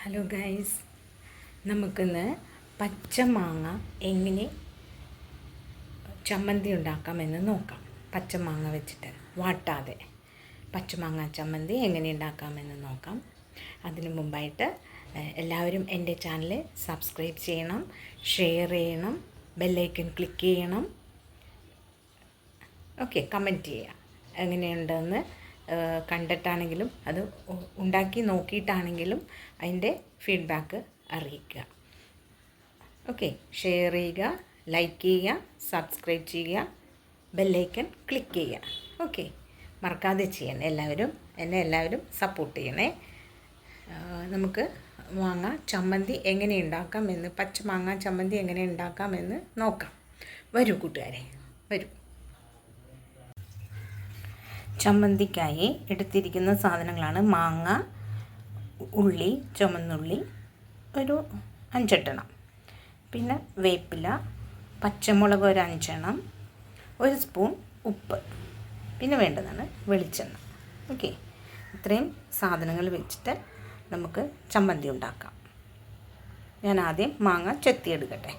Hello guys, നമുക്കിന്ന് പച്ചമാങ്ങ എങ്ങനെ ചമ്മന്തി ഉണ്ടാക്കാമെന്ന് നോക്കാം. പച്ചമാങ്ങ വെച്ചിട്ട് വാട്ടാതെ പച്ചമാങ്ങ ചമ്മന്തി എങ്ങനെ ഉണ്ടാക്കാമെന്ന് നോക്കാം. അതിനു മുമ്പായിട്ട് എല്ലാവരും എൻ്റെ ചാനൽ സബ്സ്ക്രൈബ് ചെയ്യണം, ഷെയർ ചെയ്യണം, ബെല്ലൈക്കൺ ക്ലിക്ക് ചെയ്യണം. ഓക്കെ, കമൻറ്റ് ചെയ്യുക. എങ്ങനെയുണ്ടെന്ന് കണ്ടിട്ടാണെങ്കിലും അത് ഉണ്ടാക്കി നോക്കിയിട്ടാണെങ്കിലും അതിൻ്റെ ഫീഡ്ബാക്ക് അറിയിക്കുക. ഓക്കെ, ഷെയർ ചെയ്യുക, ലൈക്ക് ചെയ്യുക, സബ്സ്ക്രൈബ് ചെയ്യുക, ബെല്ലൈക്കൺ ക്ലിക്ക് ചെയ്യുക. ഓക്കെ, മറക്കാതെ ചെയ്യണം. എല്ലാവരും സപ്പോർട്ട് ചെയ്യണേ. നമുക്ക് മാങ്ങ ചമ്മന്തി എങ്ങനെ ഉണ്ടാക്കാമെന്ന്, പച്ചമാങ്ങ ചമ്മന്തി എങ്ങനെ ഉണ്ടാക്കാമെന്ന് നോക്കാം. വരൂ കൂട്ടുകാരെ, വരൂ. ചമ്മന്തിക്കായി എടുത്തിരിക്കുന്ന സാധനങ്ങളാണ് മാങ്ങ, ഉള്ളി, ചുമന്നുള്ളി ഒരു 5 എണ്ണം, പിന്നെ വേപ്പില, പച്ചമുളക് ഒരു 5 എണ്ണം, 1 സ്പൂൺ ഉപ്പ്, പിന്നെ വേണ്ടതാണ് വെളിച്ചെണ്ണ. ഓക്കെ, ഇത്രയും സാധനങ്ങൾ വെച്ചിട്ട് നമുക്ക് ചമ്മന്തി ഉണ്ടാക്കാം. ഞാൻ ആദ്യം മാങ്ങ ചെത്തിയെടുക്കട്ടെ.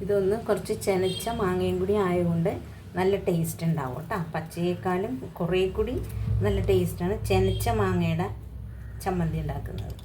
ഇതൊന്ന് കുറച്ച് ചെനച്ച മാങ്ങയും കൂടി ആയതുകൊണ്ട് നല്ല ടേസ്റ്റ് ഉണ്ടാവും കേട്ടോ. പച്ചയേക്കാളും കുറേ കൂടി നല്ല ടേസ്റ്റാണ് ചെനച്ച മാങ്ങയുടെ ചമ്മന്തി ഉണ്ടാക്കുന്നത്.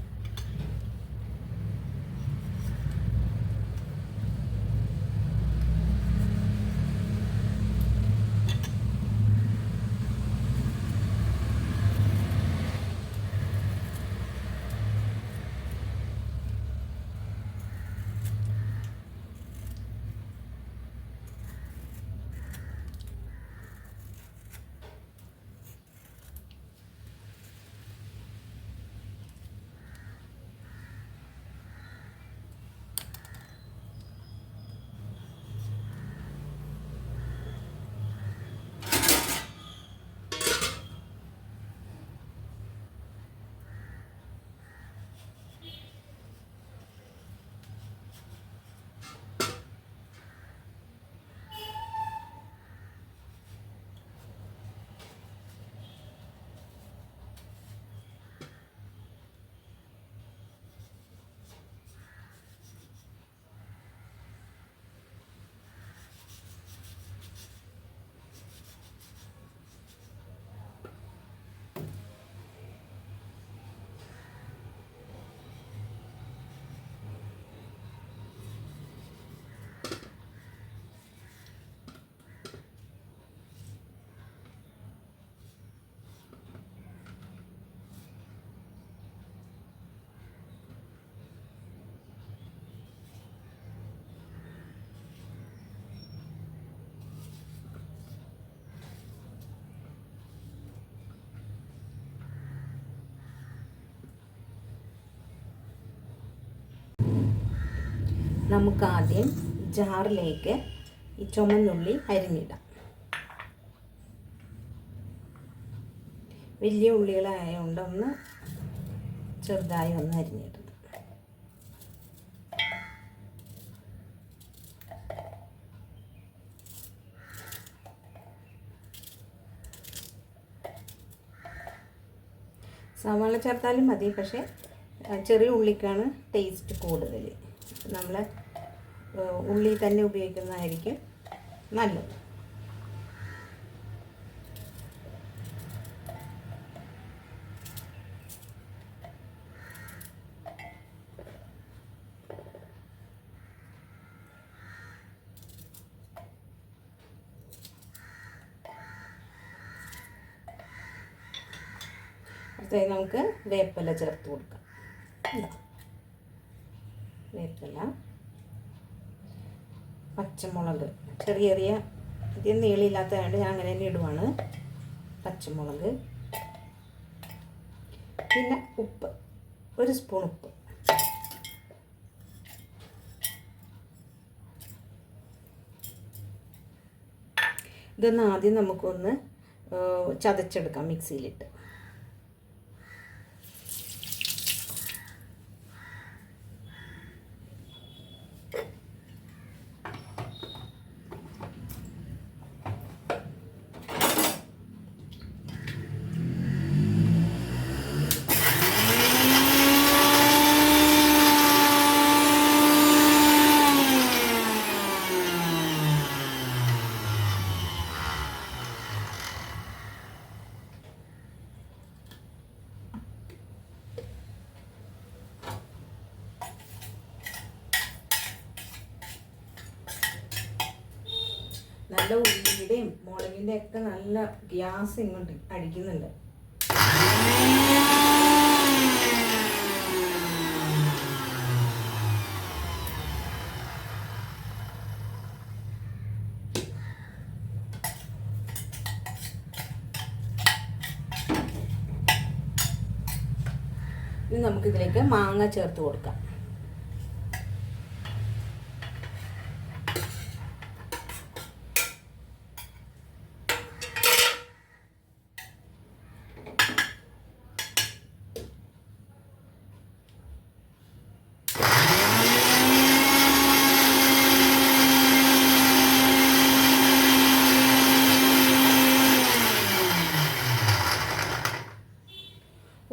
നമുക്കാദ്യം ജാറിലേക്ക് ഈ ചുമന്നുള്ളി അരിഞ്ഞിടാം. വലിയ ഉള്ളികളായതുകൊണ്ട് ഒന്ന് ചെറുതായി ഒന്ന് അരിഞ്ഞിടും. സവാള ചേർത്താലും മതി, പക്ഷേ ചെറിയ ഉള്ളിക്കാണ് ടേസ്റ്റ് കൂടുതൽ. നമ്മൾ ഉള്ളി തന്നെ ഉപയോഗിക്കുന്നതായിരിക്കും നല്ലത്. അടുത്തായി നമുക്ക് വേപ്പില ചേർത്ത് കൊടുക്കാം. വേപ്പില, പച്ചമുളക്, ചെറിയ ചെറിയ അധികം നീളമില്ലാത്തതുകൊണ്ട് ഞാൻ അങ്ങനെ തന്നെ ഇടുവാണ്. പച്ചമുളക്, പിന്നെ ഉപ്പ്, 1 സ്പൂൺ ഉപ്പ്. ഇതൊന്ന് ആദ്യം നമുക്കൊന്ന് ചതച്ചെടുക്കാം മിക്സിയിലിട്ട്. നല്ല ഉള്ളിയുടെയും മുളകിൻ്റെ ഒക്കെ നല്ല ഗ്യാസ് ഇങ്ങോട്ട് അടിക്കുന്നുണ്ട്. ഇനി നമുക്കിതിലേക്ക് മാങ്ങ ചേർത്ത് കൊടുക്കാം.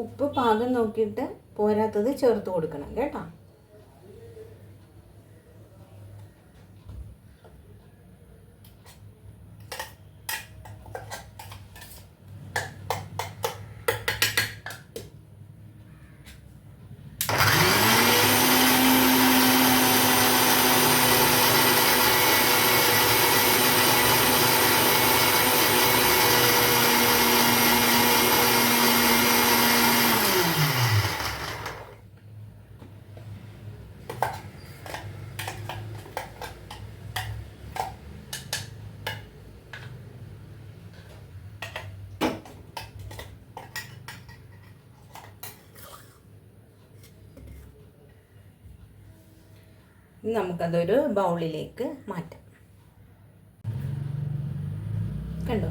ഉപ്പ് പാകം നോക്കിയിട്ട് പോരാത്തത് ചേർത്ത് കൊടുക്കണം കേട്ടോ. ഇനി നമുക്കതൊരു ബൗളിലേക്ക് മാറ്റാം. കണ്ടോ,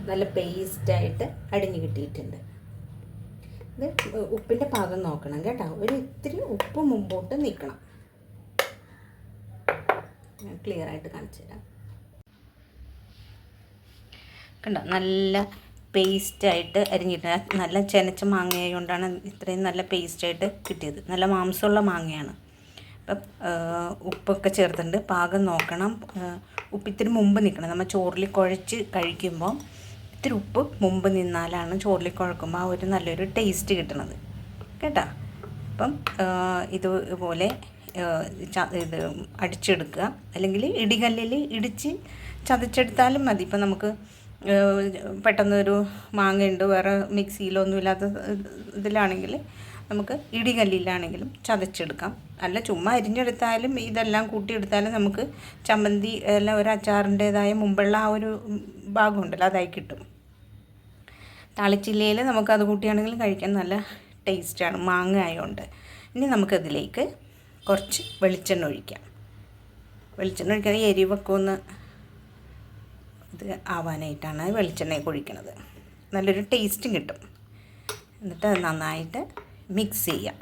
നല്ല പേസ്റ്റായിട്ട് അടിഞ്ഞു കിട്ടിയിട്ടുണ്ട്. ഇത് ഉപ്പിൻ്റെ പാകം നോക്കണം കേട്ടോ. ഒരു ഇത്തിരി ഉപ്പ് മുമ്പോട്ട് നിൽക്കണം. ഞാൻ ക്ലിയർ ആയിട്ട് കാണിച്ചു തരാം. കണ്ടോ, നല്ല പേസ്റ്റായിട്ട് അരിഞ്ഞിട്ട് നല്ല ചെനച്ച മാങ്ങയായതുകൊണ്ടാണ് ഇത്രയും നല്ല പേസ്റ്റായിട്ട് കിട്ടിയത്. നല്ല മാംസമുള്ള മാങ്ങയാണ്. അപ്പം ഉപ്പൊക്കെ ചേർത്തിട്ടുണ്ട്. പാകം നോക്കണം. ഉപ്പ് ഇത്തിരി മുമ്പ് നിൽക്കണം. നമ്മൾ ചോറിൽ കുഴച്ച് കഴിക്കുമ്പോൾ ഇത്തിരി ഉപ്പ് മുമ്പ് നിന്നാലാണ് ചോറിൽ കുഴക്കുമ്പോൾ ആ ഒരു നല്ലൊരു ടേസ്റ്റ് കിട്ടുന്നത് കേട്ടോ. അപ്പം ഇതുപോലെ ഇത് അടിച്ചെടുക്കുക, അല്ലെങ്കിൽ ഇടികല്ലിൽ ഇടിച്ച് ചതച്ചെടുത്താലും മതി. ഇപ്പം നമുക്ക് പെട്ടെന്നൊരു മാങ്ങയുണ്ട് വേറെ മിക്സിയിലൊന്നും ഇല്ലാത്ത ഇതിലാണെങ്കിൽ നമുക്ക് ഇടികല്ലിലാണെങ്കിലും ചതച്ചെടുക്കാം. അല്ല ചുമ്മാ അരിഞ്ഞെടുത്താലും ഇതെല്ലാം കൂട്ടിയെടുത്താലും നമുക്ക് ചമ്മന്തി എല്ലാം ഒരു അച്ചാറിൻ്റേതായ മുമ്പുള്ള ആ ഒരു ഭാഗമുണ്ടല്ലോ അതായി കിട്ടും. താളിച്ചില്ലയിൽ നമുക്കത് കൂട്ടിയാണെങ്കിലും കഴിക്കാൻ നല്ല ടേസ്റ്റാണ് മാങ്ങ ആയതുകൊണ്ട്. ഇനി നമുക്കതിലേക്ക് കുറച്ച് വെളിച്ചെണ്ണ ഒഴിക്കാം. വെളിച്ചെണ്ണ ഒഴിക്കാതെ എരിവൊക്കെ ഒന്ന് ഇത് ആവാനായിട്ടാണ് വെളിച്ചെണ്ണയൊക്കെ ഒഴിക്കണത്. നല്ലൊരു ടേസ്റ്റും കിട്ടും. എന്നിട്ട് അത് നന്നായിട്ട് മിക്സ് ചെയ്യാം.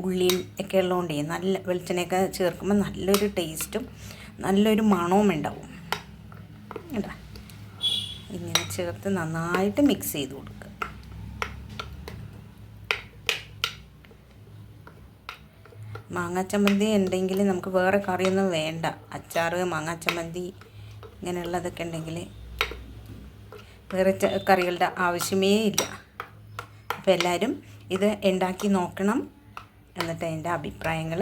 ഉള്ളിയും ഒക്കെ ഉള്ളതുകൊണ്ട് നല്ല വെളിച്ചെണ്ണയൊക്കെ ചേർക്കുമ്പോൾ നല്ലൊരു ടേസ്റ്റും നല്ലൊരു മണവും ഉണ്ടാവും കേട്ടോ. ഇങ്ങനെ ചേർത്ത് നന്നായിട്ട് മിക്സ് ചെയ്ത് കൊടുക്കുക. മാങ്ങാച്ചമ്മന്തി ഉണ്ടെങ്കിൽ നമുക്ക് വേറെ കറിയൊന്നും വേണ്ട. അച്ചാർ, മാങ്ങാച്ചമ്മന്തി ഇങ്ങനെയുള്ളതൊക്കെ ഉണ്ടെങ്കിൽ വേറെ കറികളുടെ ആവശ്യമേ ഇല്ല. അപ്പോൾ എല്ലാവരും ഇത് ഉണ്ടാക്കി നോക്കണം. എന്നിട്ട് അതിൻ്റെ അഭിപ്രായങ്ങൾ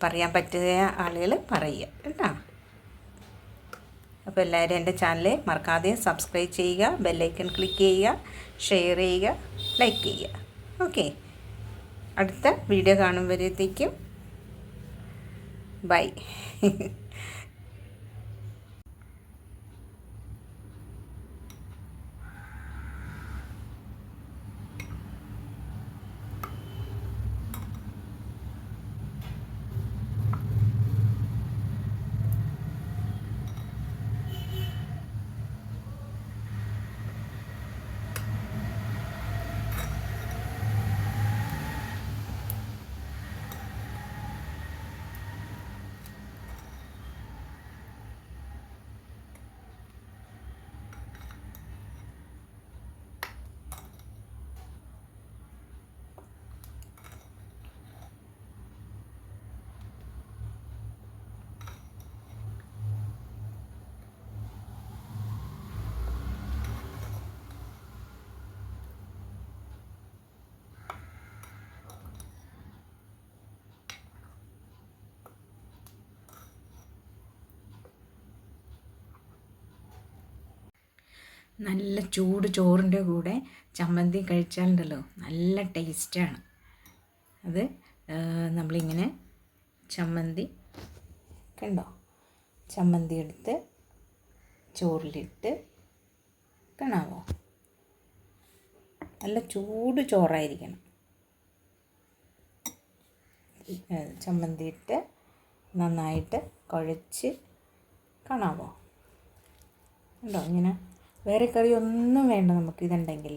പറയാൻ പറ്റിയ ആളുകൾ പറയുക കേട്ടോ. അപ്പോൾ എല്ലാവരും എൻ്റെ ചാനൽ മറക്കാതെ സബ്സ്ക്രൈബ് ചെയ്യുക, ബെല്ലൈക്കൺ ക്ലിക്ക് ചെയ്യുക, ഷെയർ ചെയ്യുക, ലൈക്ക് ചെയ്യുക. ഓക്കെ, അടുത്ത വീഡിയോ കാണുമ്പോഴത്തേക്കും ബൈ. നല്ല ചൂട് ചോറിൻ്റെ കൂടെ ചമ്മന്തി കഴിച്ചാലുണ്ടല്ലോ നല്ല ടേസ്റ്റാണ്. അത് നമ്മളിങ്ങനെ ചമ്മന്തി കണ്ടോ, ചമ്മന്തി എടുത്ത് ചോറിലിട്ട് കാണാമോ, നല്ല ചൂട് ചോറായിരിക്കണം. ചമ്മന്തി ഇട്ട് നന്നായിട്ട് കുഴച്ച് കാണാമോ, ഉണ്ടോ ഇങ്ങനെ. വേറെ കറി ഒന്നും വേണ്ട നമുക്ക് ഇതുണ്ടെങ്കിൽ.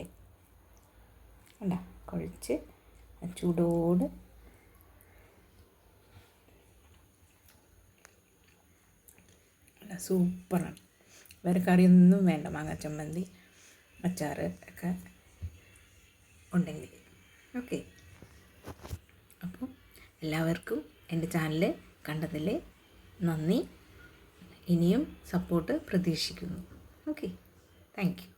കണ്ടോ, കുഴച്ച് ചൂടോട് സൂപ്പറാണ്. വേറെ കറിയൊന്നും വേണ്ട, മാങ്ങ ചമ്മന്തി അച്ചാർ ഒക്കെ ഉണ്ടെങ്കിൽ. ഓക്കെ, അപ്പോൾ എല്ലാവർക്കും എൻ്റെ ചാനൽ കണ്ടതിൽ നന്ദി. ഇനിയും സപ്പോർട്ട് പ്രതീക്ഷിക്കുന്നു. Okay, thank you.